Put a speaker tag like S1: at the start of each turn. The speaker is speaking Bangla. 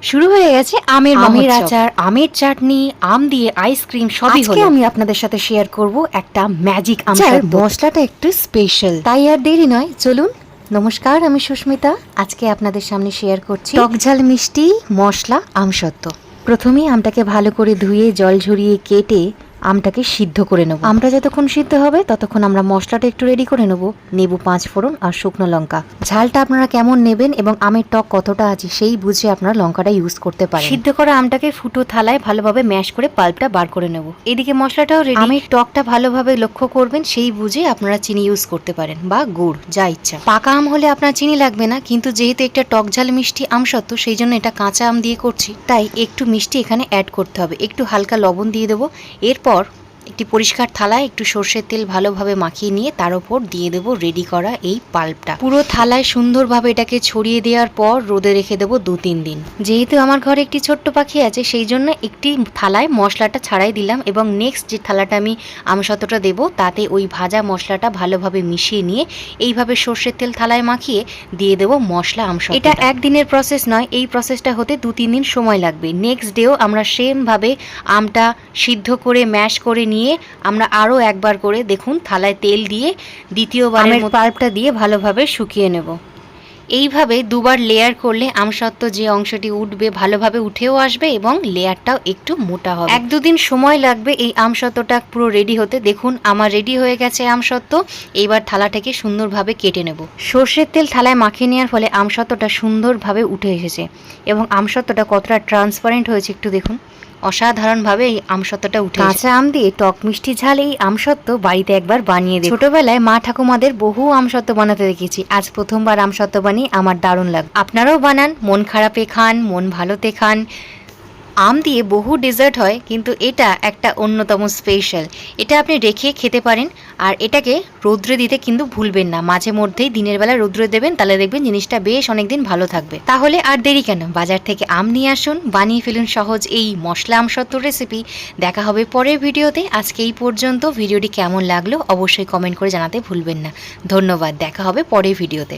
S1: শুরু হয়ে গেছে আমের আচার, আমের চাটনি, আম দিয়ে আইসক্রিম সবই হলো। আজকে আমি আপনাদের সাথে শেয়ার করব একটা ম্যাজিক আচার, মশলাটা একটু স্পেশাল। তাই আর দেরি নয়, চলুন। নমস্কার, আমি সুস্মিতা। আজকে আপনাদের সামনে শেয়ার করছি টকঝাল মিষ্টি মশলা আমসত্ত্ব। প্রথমেই আমটাকে ভালো করে ধুয়ে জল ঝরিয়ে কেটে আমটাকে সিদ্ধ করে নেব। আমটা যতক্ষণ সিদ্ধ হবে ততক্ষণ আমরা মশলাটা একটু রেডি করে নেব। নেব 5 ফোড়ন আর শুকনো লঙ্কা। ঝালটা আপনারা কেমন নেবেন এবং আমের টক কতটা আছে সেই বুঝে আপনারা লঙ্কাটা ইউজ করতে পারেন। সিদ্ধ করা আমটাকে ফুটো থালায় ভালোভাবে ম্যাশ করে পাল্পটা বার করে নেব। এদিকে মশলাটাও রেডি। আমের টকটা ভালোভাবে লক্ষ্য করবেন, সেই বুঝে আপনারা চিনি ইউজ করতে পারেন বা গুড়, যা ইচ্ছা। পাকা আম হলে আপনার চিনি লাগবে না, কিন্তু যেহেতু একটা টক ঝাল মিষ্টি আমসত্ত্ব সেই জন্য এটা কাঁচা আম দিয়ে করছি, তাই একটু মিষ্টি এখানে অ্যাড করতে হবে। একটু হালকা লবণ দিয়ে দেবো। এরপর একটি পরিষ্কার থালায় একটু সর্ষের তেল ভালোভাবে মাখিয়ে নিয়ে তার উপর দিয়ে দেব রেডি করা এই পাল্পটা। পুরো থালায় সুন্দরভাবে এটাকে ছড়িয়ে দেওয়ার পর রোদে রেখে দেবো 2-3 দিন। যেহেতু আমার ঘরে একটি ছোট্ট পাখি আছে সেই জন্য একটি থালায় মশলাটা ছাড়াই দিলাম এবং নেক্সট যে থালাটা আমি আমসত্ত্বটা দেবো তাতে ওই ভাজা মশলাটা ভালোভাবে মিশিয়ে নিয়ে এইভাবে সর্ষের তেল থালায় মাখিয়ে দিয়ে দেবো মশলা আমসত্ত্ব। এটা একদিনের প্রসেস নয়, এই প্রসেসটা হতে 2-3 দিন সময় লাগবে। নেক্সট ডেও আমরা সেমভাবে আমটা সিদ্ধ করে ম্যাশ করে নিয়ে আমরা আরও একবার করে দেখুন থালায় তেল দিয়ে দ্বিতীয়বার পাল্পটা দিয়ে ভালোভাবে শুকিয়ে নেব। এইভাবে দুবার লেয়ার করলে আমসত্ত্ব যে অংশটি উঠবে ভালোভাবে উঠেও আসবে এবং লেয়ারটাও একটু মোটা হবে। 1-2 দিন সময় লাগবে এই আমসত্ত্বটা পুরো রেডি হতে। দেখুন আমার রেডি হয়ে গেছে আমসত্ত্ব। এইবার থালাটাকে সুন্দরভাবে কেটে নেব। সর্ষের তেল থালায় মাখিয়ে নেওয়ার ফলে আমসত্ত্বটা সুন্দরভাবে উঠে এসেছে এবং আমসত্ত্বটা কতটা ট্রান্সপারেন্ট হয়েছে একটু দেখুন। অসাধারণভাবে এই আমসত্ত্বটা উঠে। কাঁচা আম দিয়ে টক মিষ্টি ঝাল এই আমসত্ত্ব বাড়িতে একবার বানিয়ে দিই। ছোটবেলায় মা ঠাকুমাদের বহু আমসত্ত্ব বানাতে দেখেছি, আজ প্রথমবার আমসত্ত্ব বানিয়ে আমার দারুণ লাগে। আপনারাও বানান, মন খারাপে খান, মন ভালোতে খান। আম দিয়ে বহু ডেজার্ট হয়, কিন্তু এটা একটা অন্যতম স্পেশাল। এটা আপনি রেখে খেতে পারেন আর এটাকে রৌদ্রে দিতে কিন্তু ভুলবেন না। মাঝে মধ্যেই দিনের বেলা রৌদ্রে দেবেন, তাহলে দেখবেন জিনিসটা বেশ অনেকদিন ভালো থাকবে। তাহলে আর দেরি কেন, বাজার থেকে আম নিয়ে আসুন, বানিয়ে ফেলুন সহজ এই মশলা আমসত্ত্ব রেসিপি। দেখা হবে পরের ভিডিওতে। আজকে এই পর্যন্ত। ভিডিওটি কেমন লাগলো অবশ্যই কমেন্ট করে জানাতে ভুলবেন না। ধন্যবাদ, দেখা হবে পরের ভিডিওতে।